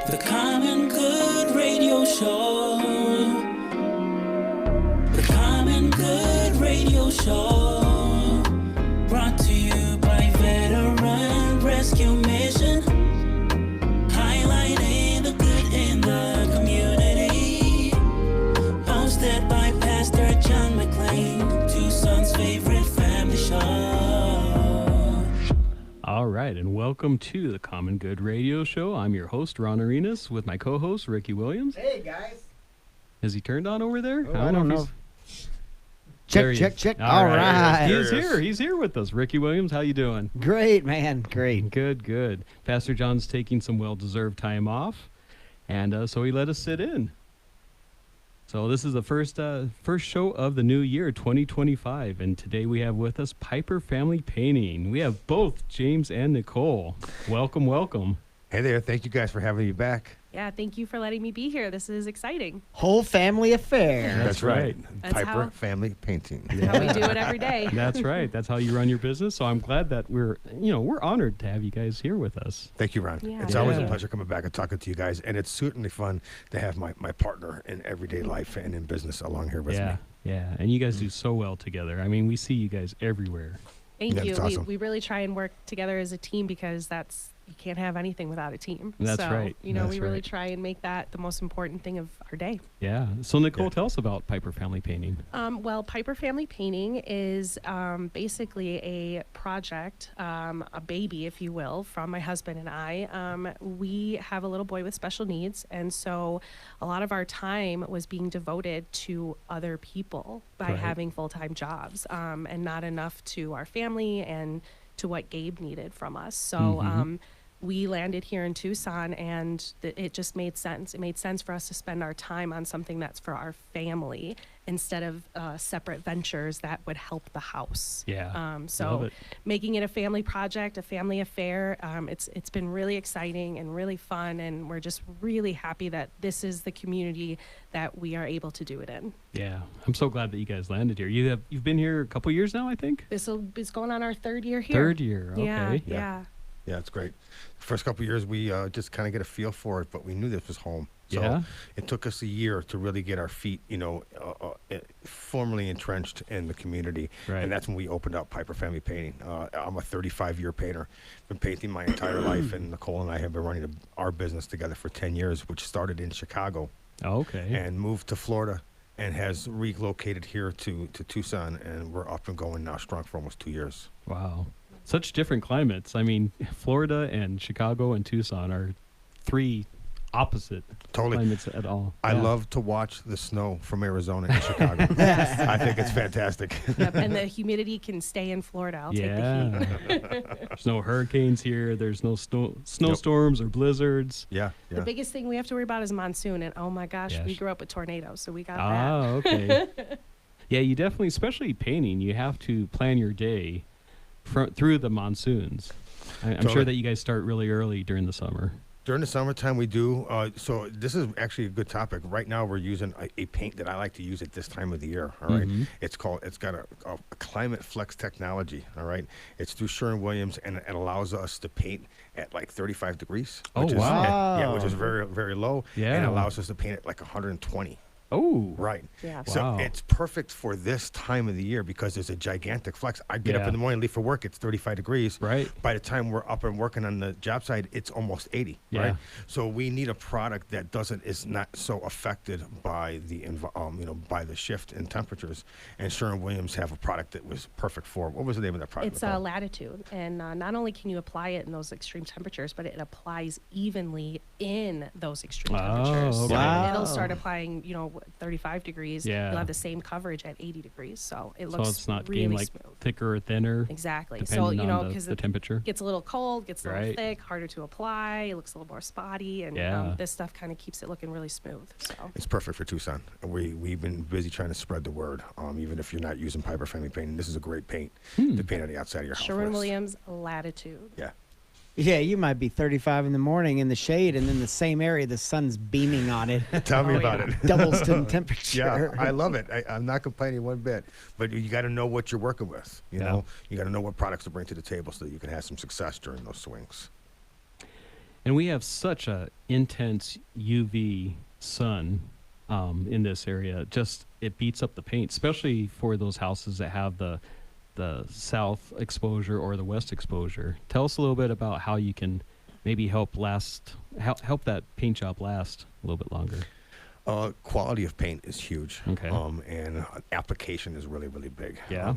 The Common Good Radio Show. The Common Good Radio Show. Brought to you by Veteran Rescue Mission. Highlighting the good in the community. Hosted by Pastor John McLean, Tucson's favorite family show. All right, and welcome to the Common Good Radio Show. I'm your host, Ron Arenas, with my co-host, Ricky Williams. Hey, guys. Has he turned on over there? Oh, I don't know. There he Check, is. check, check. All All right. right. He is here. He's here with us. Ricky Williams, how you doing? Great, man. Great. Good, good. Pastor John's taking some well-deserved time off, and so he let us sit in. So this is the first show of the new year, 2025, and today we have with us Piper Family Painting. We have both James and Nicole. Welcome, welcome. Hey there. Thank you guys for having me back. Yeah, thank you for letting me be here. This is exciting. Whole family affair. That's right. That's Piper how- Family Painting. That's how we do it every day. That's right. That's how you run your business. So I'm glad that we're honored to have you guys here with us. Thank you, Ron. Yeah. It's always a Yeah. pleasure coming back and talking to you guys. And it's certainly fun to have my partner in everyday life and in business along here with me. Yeah. And you guys do so well together. I mean, we see you guys everywhere. Thank Yeah, you. that's awesome. We really try and work together as a team because you can't have anything without a team. That's so, right. We That's really right. try and make that the most important thing of our day. Yeah. So Nicole, Yeah. tell us about Piper Family Painting. Well, Piper Family Painting is basically a project, a baby, if you will, from my husband and I. We have a little boy with special needs, and so a lot of our time was being devoted to other people by Right. having full-time jobs, and not enough to our family and to what Gabe needed from us. So we landed here in Tucson, and it just made sense. It made sense for us to spend our time on something that's for our family instead of separate ventures that would help the house. Yeah. Love So it. making it a family project, a family affair, it's been really exciting and really fun, and we're just really happy that this is the community that we are able to do it in. Yeah. I'm so glad that you guys landed here. You've been here a couple years now, I think. This is going on our third year here. Third year. Okay. Yeah. Yeah. Yeah, it's great. First couple of years, we just kind of get a feel for it, but we knew this was home. So Yeah. it took us a year to really get our feet, formally entrenched in the community. Right. And that's when we opened up Piper Family Painting. I'm a 35-year painter. Been painting my entire life, and Nicole and I have been running our business together for 10 years, which started in Chicago Okay. and moved to Florida and has relocated here to Tucson, and we're up and going now strong for almost 2 years. Wow. Such different climates. I mean, Florida and Chicago and Tucson are three opposite Totally. climates at all. I Yeah. love to watch the snow from Arizona and Chicago. I think it's fantastic. Yep, and the humidity can stay in Florida. I'll take the heat. Yeah. There's no hurricanes here. There's no snowstorms or blizzards. Yeah, The yeah. biggest thing we have to worry about is monsoon, and oh my gosh, we Yes. grew up with tornadoes, so we got Ah, okay. Yeah, you definitely, especially painting, you have to plan your day through the monsoons. I'm sure Totally. that you guys start really early during the summer. During the summertime, we do. So this is actually a good topic. Right now, we're using a paint that I like to use at this time of the year. All right, Mhm. it's got a Climate Flex technology. All right, it's through Sherwin-Williams, and it allows us to paint at like 35 degrees. Oh, which is, wow. Yeah, which is very, very low. Yeah. and allows us to paint at like 120. Oh, Right. Yeah. So Wow. it's perfect for this time of the year because there's a gigantic flex. I get up Yeah. in the morning, leave for work, it's 35 degrees. Right. By the time we're up and working on the job site, it's almost 80. Yeah. Right. So we need a product that is not so affected by by the shift in temperatures. And Sherwin-Williams have a product that was perfect for. What was the name of that product? It's Nicole? latitude, and not only can you apply it in those extreme temperatures, but it applies evenly in those extreme Oh, temperatures. okay. So Wow. it'll start applying, 35 degrees. Yeah. You'll have the same coverage at 80 degrees, so it So looks it's not really getting like smooth. thicker or thinner. Exactly. Depending So, on because the temperature. gets a little cold, gets a little Right. thick, harder to apply, it looks a little more spotty, and Yeah. this stuff kind of keeps it looking really smooth. So It's perfect for Tucson. We've been busy trying to spread the word. Even if you're not using Piper Family Painting, this is a great paint to paint on the outside of your house. with. Sherwin-Williams Latitude. Yeah. Yeah, you might be 35 in the morning in the shade, and in the same area, the sun's beaming on it. Tell me Oh, about yeah. it. Doubles to temperature. Yeah, I love it. I'm not complaining one bit. But you got to know what you're working with. You Yeah. know, you got to know what products to bring to the table so that you can have some success during those swings. And we have such a intense UV sun in this area. Just it beats up the paint, especially for those houses that have the south exposure or the west exposure. Tell us a little bit about how you can maybe help that paint job last a little bit longer. Quality of paint is huge. Okay. And application is really, really big. Yeah.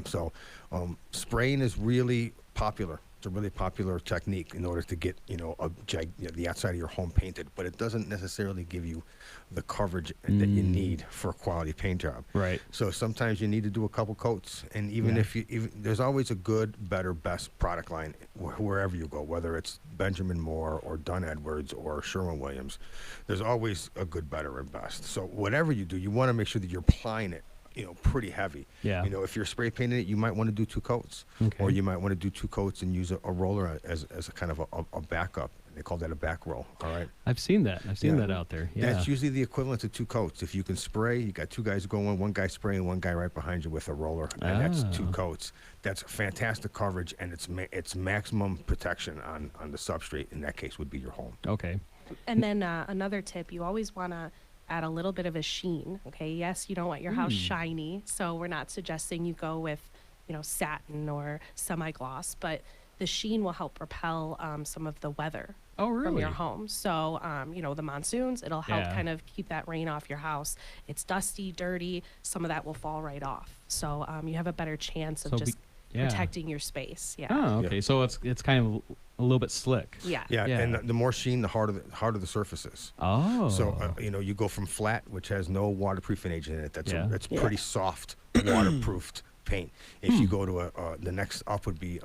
Spraying is really popular. It's a really popular technique in order to get, the outside of your home painted, but it doesn't necessarily give you the coverage that you need for a quality paint job. Right. So sometimes you need to do a couple coats, and even there's always a good, better, best product line wherever you go, whether it's Benjamin Moore or Dunn Edwards or Sherwin-Williams. There's always a good, better, and best. So whatever you do, you want to make sure that you're applying it, pretty heavy. Yeah. If you're spray painting it, you might want to do 2 coats, Okay. or you might want to do 2 coats and use a roller as a kind of a backup. They call that a back roll. All right. I've seen that. I've seen Yeah. that out there. Yeah. That's usually the equivalent to 2 coats. If you can spray, you got 2 guys going, 1 guy spraying, 1 guy right behind you with a roller, and that's 2 Ah. coats. That's fantastic coverage, and it's maximum protection on the substrate. In that case, would be your home. Okay. And then another tip, you always want to add a little bit of a sheen. Okay. Yes, you don't want your house shiny. So we're not suggesting you go with, satin or semi-gloss, but the sheen will help repel some of the weather Oh, really? from your home. So, the monsoons, it'll help Yeah. kind of keep that rain off your house. It's dusty, dirty. Some of that will fall right off. So you have a better chance of So just yeah. protecting your space. Yeah. Oh, okay. Yeah. So it's kind of a little bit slick. Yeah. Yeah, Yeah. and the more sheen, the harder the surface is. Oh. So you go from flat, which has no waterproofing agent in it. That's Yeah. that's pretty soft, waterproofed paint. If you go to the next up would be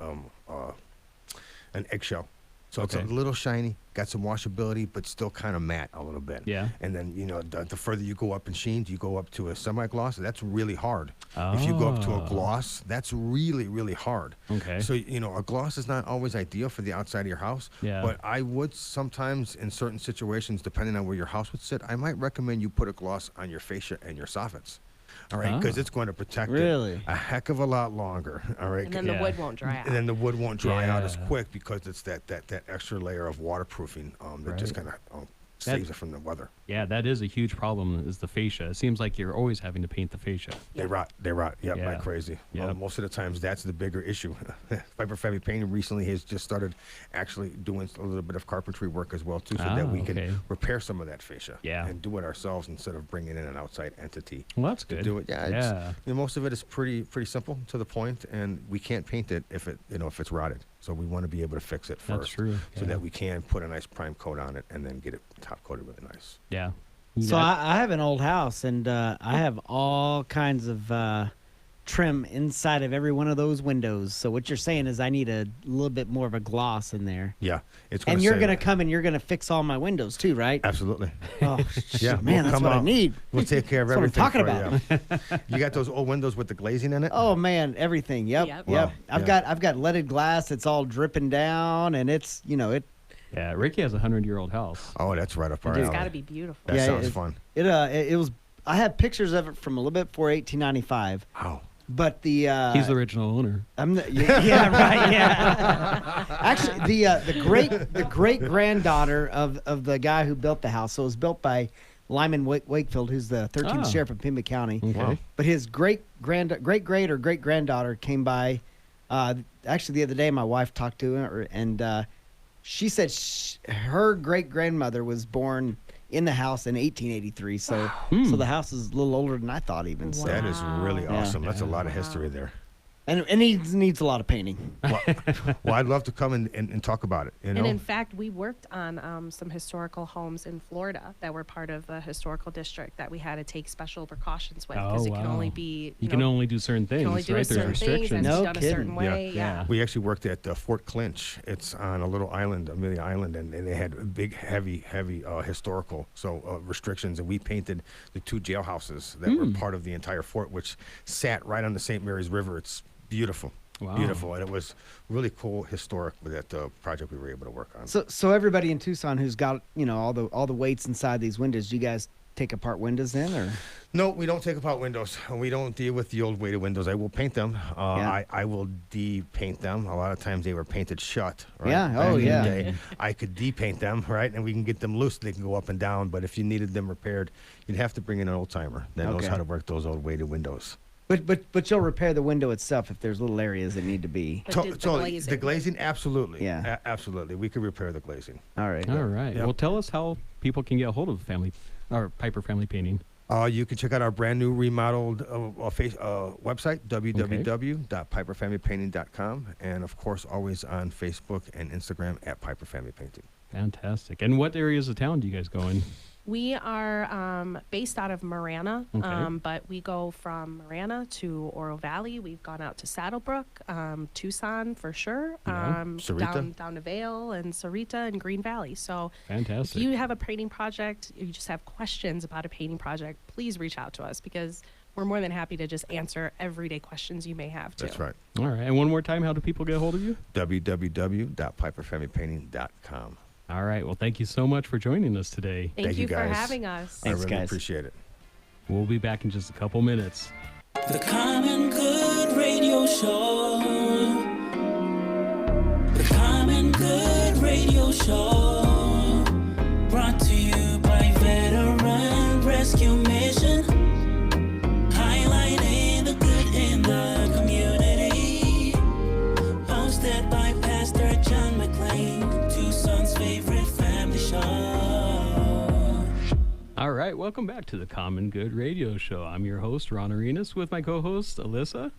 an eggshell. So it's Okay. a little shiny, got some washability, but still kind of matte a little bit. Yeah. And then the further you go up in sheens, you go up to a semi-gloss. That's really hard. If you go up to a Oh. gloss, that's really, really hard. Okay. So a gloss is not always ideal for the outside of your house. Yeah. But I would sometimes, in certain situations, depending on where your house would sit, I might recommend you put a gloss on your fascia and your soffits. All right, because Ah. it's going to protect Really? it a heck of a lot longer. All right. And then Yeah. the wood won't dry out. And then the wood won't dry out as Yeah. quick because it's that extra layer of waterproofing that just Right. kind of saves it from the weather. Yeah, that is a huge problem. Is the fascia? It seems like you're always having to paint the fascia. They rot. Yep, Yeah. like crazy. Yep. Most of the times, that's the bigger issue. Viper Fabby Painting recently has just started actually doing a little bit of carpentry work as well too, so that we okay. can repair some of that fascia. Yeah. And do it ourselves instead of bringing in an outside entity. Well, that's To good. do it, yeah. Yeah. Most of it is pretty simple to the point, and we can't paint it if it's rotted. So we want to be able to fix it first, That's true. so Yeah. that we can put a nice prime coat on it and then get it top coated really nice. Yeah. So I have an old house, and I have all kinds of trim inside of every one of those windows. So what you're saying is I need a little bit more of a gloss in there. Yeah, it's. And you're save going to it. come and you're going to fix all my windows too, right? Absolutely. Oh, Yeah, man, we'll that's come what I out. need. We'll take care of That's what I'm everything. talking for you. You got those old windows with the glazing in it? Oh man, everything. Yep. Yep. Yep. Wow. I've Yeah. got leaded glass. It's all dripping down, and it's Yeah. Ricky has a 100-year-old house. Oh, that's right up our It's alley. got to be beautiful. That Yeah, sounds it- fun. it was. I have pictures of it from a little bit before 1895, Wow. but the He's the original owner. yeah, right, yeah. Actually, the great granddaughter of the guy who built the house. So it was built by Lyman Wakefield, who's the 13th Ah. sheriff of Pima County. Okay. Wow. But his great granddaughter came by. Actually, the other day, my wife talked to her, and she said her great grandmother was born in the house in 1883. So, so the house is a little older than I thought, even. So, That is really Yeah. awesome. That's a lot of Wow. history there. and it needs a lot of painting. Well, I'd love to come and talk about it. And in fact, we worked on some historical homes in Florida that were part of the historical district that we had to take special precautions with because Oh, it can wow. only be You can only do certain things, can only do right? a certain There's things and restrictions. No it's done a certain kidding. way. Yeah. Yeah. We actually worked at Fort Clinch. It's on a little island, Amelia Island, and they had big, heavy historical restrictions. And we painted the 2 jailhouses that were part of the entire fort, which sat right on the St. Mary's River. It's beautiful. Wow. beautiful, and it was really cool, historic with that project we were able to work on. So everybody in Tucson who's got all the weights inside these windows, do you guys take apart windows then, or? No, we don't take apart windows. We don't deal with the old weighted windows. I will paint them. I will de-paint them. A lot of times they were painted shut. Right? Yeah. Back Oh, in the yeah. day, I could de-paint them, right? And we can get them loose. They can go up and down. But if you needed them repaired, you'd have to bring in an old timer that knows Okay. how to work those old weighted windows. But you'll repair the window itself if there's little areas that need to be. But did the Totally. glazing. The glazing, absolutely. Yeah. Absolutely. We could repair the glazing. All right. All right. Yep. Well, tell us how people can get a hold of Piper Family Painting. You can check out our brand new remodeled website, www.piperfamilypainting.com, and of course, always on Facebook and Instagram at Piper Family Painting. Fantastic. And what areas of town do you guys go in? We are based out of Marana, Okay. but we go from Marana to Oro Valley. We've gone out to Saddlebrook, Tucson for sure, Yeah. Sarita. down to Vail and Sarita and Green Valley. So Fantastic. if you have a painting project, you just have questions about a painting project, please reach out to us because we're more than happy to just answer everyday questions you may have too. That's right. All right. And one more time, how do people get a hold of you? www.piperfamilypainting.com. All right. Well, thank you so much for joining us today. Thank you for guys. having us. Thanks, I really guys. appreciate it. We'll be back in just a couple minutes. The Common Good Radio Show. The Common Good Radio Show. Brought to you by Veteran Rescue Mission. Highlighting the good in the community. Hosted by Pastor John McLean, Tucson's favorite family show. All right. Welcome back to the Common Good Radio Show. I'm your host, Ron Arenas, with my co-host, Alyssa.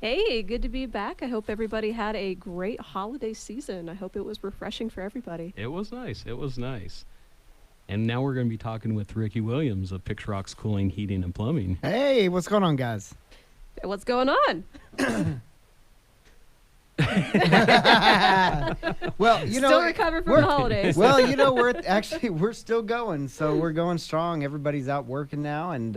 Hey, good to be back. I hope everybody had a great holiday season. I hope it was refreshing for everybody. It was nice. It was nice. And now we're going to be talking with Ricky Williams of Picture Rocks Cooling, Heating, and Plumbing. Hey, what's going on, guys? What's going on? Well, Still recovering from the holidays. Well, we're still going, so we're going strong. Everybody's out working now, and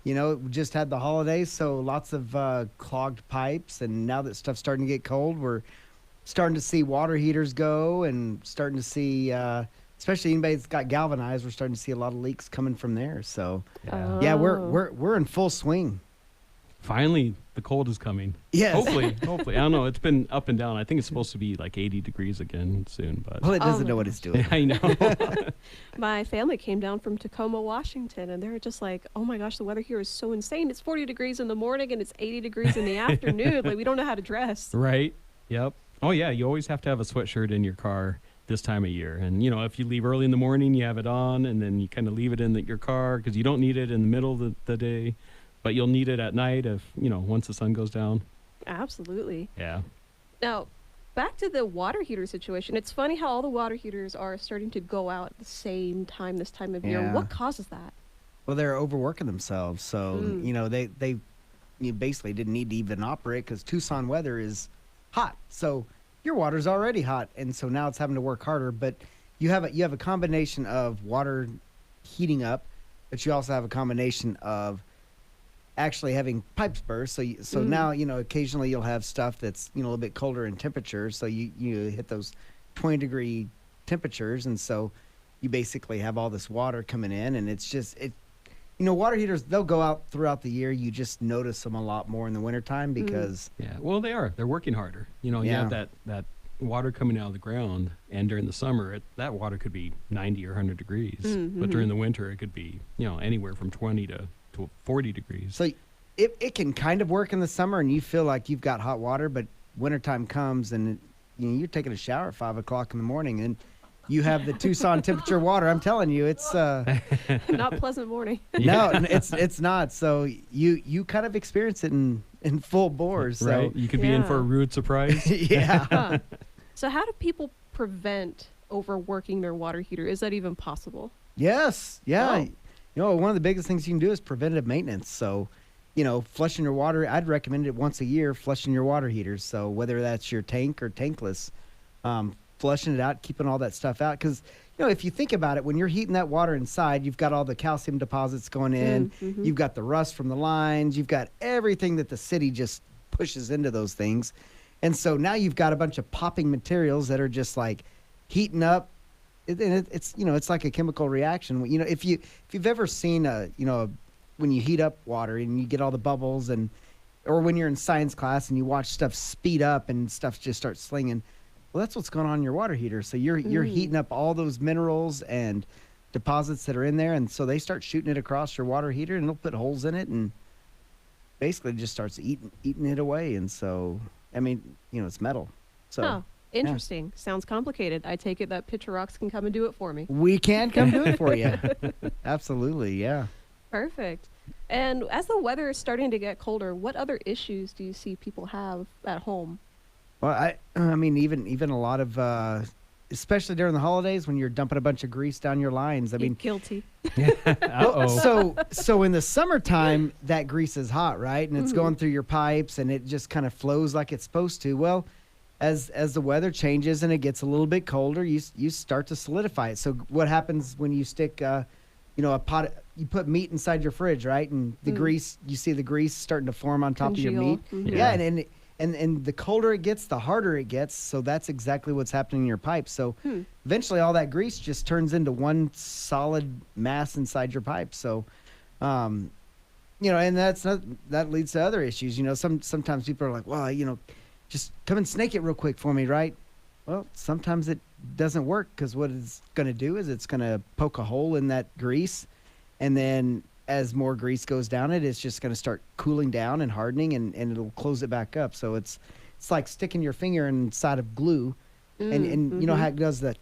we just had the holidays, so lots of clogged pipes. And now that stuff's starting to get cold, we're starting to see water heaters go, and starting to see, especially anybody that's got galvanized, we're starting to see a lot of leaks coming from there. So yeah, we're in full swing. Finally, the cold is coming. Yes. Hopefully. I don't know. It's been up and down. I think it's supposed to be like 80 degrees again soon, but Well, it doesn't my know what it's doing. I know. My family came down from Tacoma, Washington, and they were just like, oh my gosh, the weather here is so insane. It's 40 degrees in the morning and it's 80 degrees in the afternoon. Like, we don't know how to dress. Right. Yep. Oh, yeah. You always have to have a sweatshirt in your car this time of year. And, if you leave early in the morning, you have it on, and then you kind of leave it in your car because you don't need it in the middle of the day. But you'll need it at night if, once the sun goes down. Absolutely. Yeah. Now, back to the water heater situation. It's funny how all the water heaters are starting to go out at the same time this time of year. Yeah. What causes that? Well, they're overworking themselves, so they basically didn't need to even operate because Tucson weather is hot. So your water's already hot, and so now it's having to work harder. But you have a combination of water heating up, but you also have a combination of actually having pipes burst. So now occasionally you'll have stuff that's a little bit colder in temperature. So you hit those 20-degree temperatures, and so you basically have all this water coming in, and it's just water heaters, they'll go out throughout the year. You just notice them a lot more in the wintertime because Yeah. Well, they are. They're working harder. You Yeah. have that water coming out of the ground, and during the summer, that water could be 90 or 100 degrees. But during the winter, it could be, anywhere from 20 to 40 degrees. so it can kind of work in the summer and you feel like you've got hot water, but wintertime comes and you're taking a shower at 5 o'clock in the morning and you have the Tucson temperature water. I'm telling you, it's Not pleasant morning. no, it's not. So you kind of experience it in full bore. So Right? You could be in for a Yeah. rude surprise. yeah. Huh. So how do people prevent overworking their water heater? Is that even possible? Yes. Yeah. Oh. One of the biggest things you can do is preventative maintenance. So, flushing your water, I'd recommend it once a year, flushing your water heaters. So whether that's your tank or tankless, flushing it out, keeping all that stuff out. Because, if you think about it, when you're heating that water inside, you've got all the calcium deposits going in. Mm-hmm. You've got the rust from the lines. You've got everything that the city just pushes into those things. And so now you've got a bunch of popping materials that are just like heating up. It's it's like a chemical reaction. If you've ever seen when you heat up water and you get all the bubbles, or when you're in science class and you watch stuff speed up and stuff just starts slinging, well, that's what's going on in your water heater. So you're heating up all those minerals and deposits that are in there, and so they start shooting it across your water heater, and it'll put holes in it, and basically just starts eating it away. And so, I mean, it's metal. So Oh, interesting. Sounds complicated. I take it that Picture Rocks can come and do it for me. we can come do it for you. Absolutely, yeah. Perfect. And as the weather is starting to get colder, what other issues do you see people have at home? Well, I mean, even a lot of, especially during the holidays when you're dumping a bunch of grease down your lines. I mean, Guilty. so in the summertime, that grease is hot, right? And it's going through your pipes, and it just kind of flows like it's supposed to. Well, as the weather changes and it gets a little bit colder, you start to solidify it. So what happens when you stick, a pot? You put meat inside your fridge, right? And the grease, you see the grease starting to form on top of your Congeal. meat. Mhm. Yeah, and the colder it gets, the harder it gets. So that's exactly what's happening in your pipe. So eventually, all that grease just turns into one solid mass inside your pipe. So, and that leads to other issues. Sometimes people are like, well, just come and snake it real quick for me, right? Well, sometimes it doesn't work, because what it's going to do is it's going to poke a hole in that grease, and then as more grease goes down it's just going to start cooling down and hardening, and it'll close it back up. So it's like sticking your finger inside of glue, and you know how it does that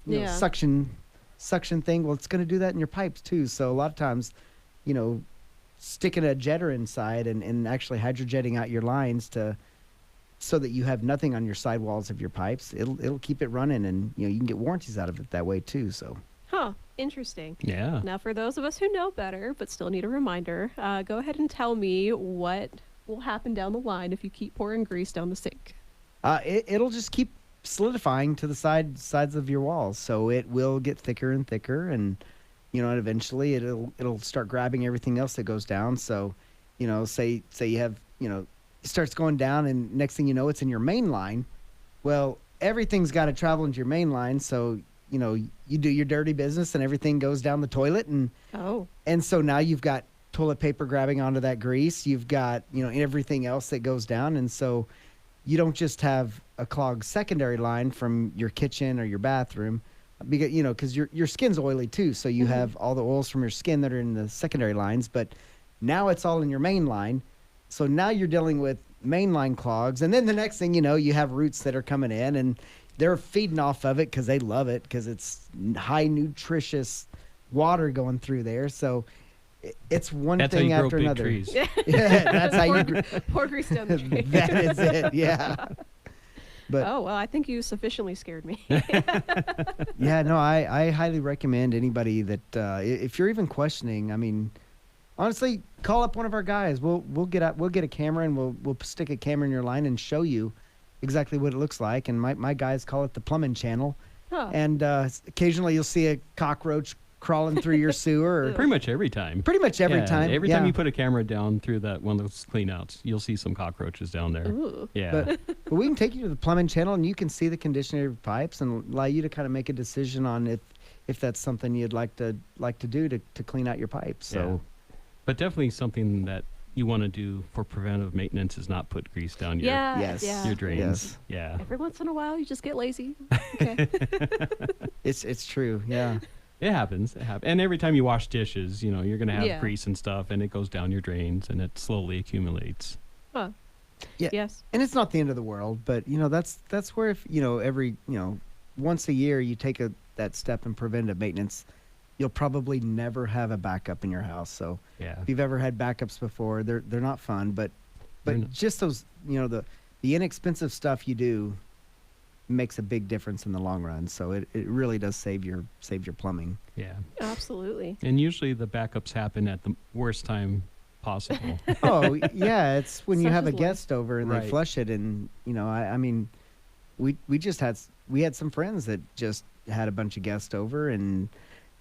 Yeah. suction thing. Well, it's going to do that in your pipes too. So a lot of times, sticking a jetter inside and actually hydrojetting out your lines so that you have nothing on your sidewalls of your pipes, it'll keep it running, and you can get warranties out of it that way too. So Huh. Interesting. Yeah. Now, for those of us who know better but still need a reminder, go ahead and tell me what will happen down the line if you keep pouring grease down the sink. it'll just keep solidifying to the sides of your walls, so it will get thicker and thicker, and and eventually it'll start grabbing everything else that goes down. So say you have it starts going down, and next thing you know, it's in your main line. Well, everything's got to travel into your main line, so you do your dirty business and everything goes down the toilet, and so now you've got toilet paper grabbing onto that grease. You've got everything else that goes down, and so you don't just have a clogged secondary line from your kitchen or your bathroom, because your skin's oily too, so you have all the oils from your skin that are in the secondary lines, but now it's all in your main line. So now you're dealing with mainline clogs, and then the next thing you know, you have roots that are coming in, and they're feeding off of it because they love it, because it's high nutritious water going through there. So it's one That's how thing you grow after big another. trees. Yeah, that's how you. Pour grease down the drain. That is it. Yeah. But Oh, well, I think you sufficiently scared me. yeah, no, I highly recommend anybody that if you're even questioning, I mean, honestly, call up one of our guys. We'll get a camera, and we'll stick a camera in your line and show you exactly what it looks like. And my guys call it the plumbing channel. Huh. And occasionally you'll see a cockroach crawling through your sewer, or Pretty much every time. pretty much every Yeah, time. Every yeah. time you put a camera down through that one of those cleanouts, you'll see some cockroaches down there. Ooh. Yeah. But we can take you to the plumbing channel, and you can see the condition of your pipes, and allow you to kind of make a decision on if that's something you'd like to do to clean out your pipes. So But definitely something that you want to do for preventive maintenance is not put grease down your Yeah. Yes. Yeah. your drains. Yes. Yeah. Every once in a while, you just get lazy. Okay. it's true. Yeah. It happens. And every time you wash dishes, you're going to have Yeah. grease and stuff, and it goes down your drains, and it slowly accumulates. Huh. Yeah. Yes. And it's not the end of the world, but that's where, if every once a year you take that step in preventive maintenance, you'll probably never have a backup in your house. So Yeah. if you've ever had backups before, they're not fun, but They're not. just those, the inexpensive stuff you do makes a big difference in the long run. So it really does save your plumbing. Yeah. Absolutely. And usually the backups happen at the worst time possible. Oh yeah, it's when you Such have a is life. guest over and Right. they flush it, and I mean, we had some friends that just had a bunch of guests over, and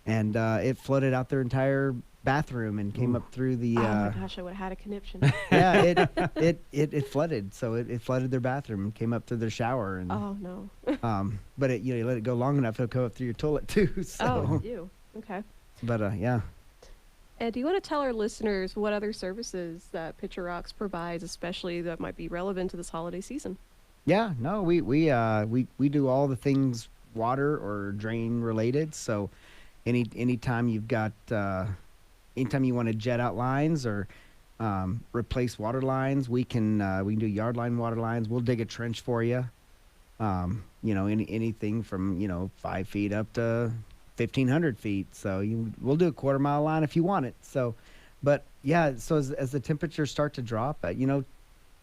it flooded out their entire bathroom and came up through the. Oh my gosh, I would have had a conniption. Yeah, it flooded. So it flooded their bathroom and came up through their shower. And Oh no. but it, you let it go long enough, it'll go up through your toilet too. So, Oh, you. Okay. but yeah. And do you want to tell our listeners what other services that Picture Rocks provides, especially that might be relevant to this holiday season? Yeah, no, we do all the things water or drain related. So anytime you've got anytime you want to jet out lines or replace water lines, we can do yard line water lines. We'll dig a trench for you. Anything from 5 feet up to 1,500 feet. So we'll do a 1/4 mile line if you want it. So, but yeah, so as the temperatures start to drop,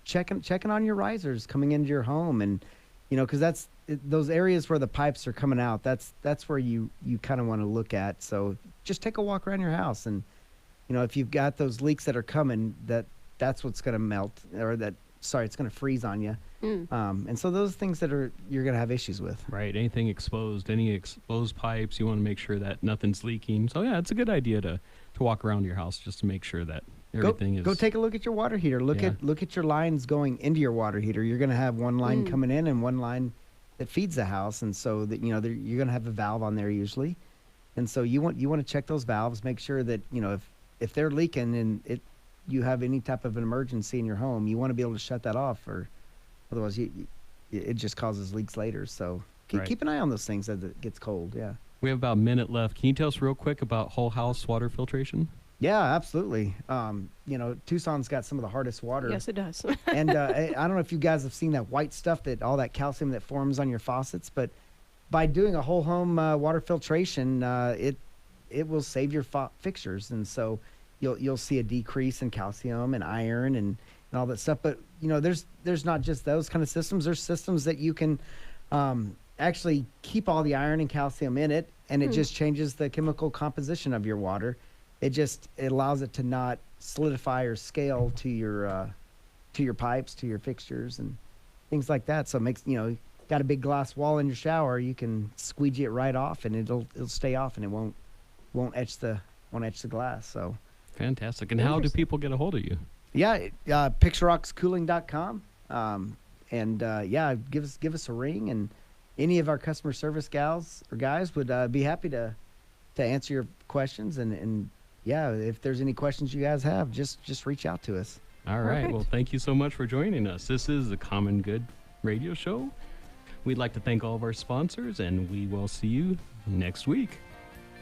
checking on your risers coming into your home, and because those areas where the pipes are coming out, that's where you kind of want to look at. So just take a walk around your house, and if you've got those leaks that are coming, that's what's going to melt, or it's going to freeze on you. And so those things that you're going to have issues with. Right. Anything exposed, any exposed pipes, you want to make sure that nothing's leaking. So yeah, it's a good idea to walk around your house just to make sure that everything is. Go take a look at your water heater. Look at your lines going into your water heater. You're going to have one line coming in and one line that feeds the house, and so that you're going to have a valve on there usually. And so you want to check those valves, make sure that if they're leaking and you have any type of an emergency in your home, you want to be able to shut that off, or otherwise it just causes leaks later. So keep an eye on those things as it gets cold. Yeah. We have about a minute left. Can you tell us real quick about whole house water filtration? Yeah, absolutely. Tucson's got some of the hardest water. Yes, it does. And I don't know if you guys have seen that white stuff, all that calcium that forms on your faucets, but by doing a whole home water filtration, it will save your fixtures, and so you'll see a decrease in calcium and iron and all that stuff. But there's not just those kind of systems. There's systems that you can actually keep all the iron and calcium in it, and it just changes the chemical composition of your water. It allows it to not solidify or scale to your pipes, to your fixtures, and things like that. So it makes got a big glass wall in your shower, you can squeegee it right off, and it'll stay off, and it won't etch the glass. So fantastic. And how do people get a hold of you? Yeah, picturerockscooling.com. Give us a ring, and any of our customer service gals or guys would be happy to answer your questions. And yeah, if there's any questions you guys have, just reach out to us. All right. Perfect. Well, thank you so much for joining us. This is the Common Good Radio Show. We'd like to thank all of our sponsors, and we will see you next week.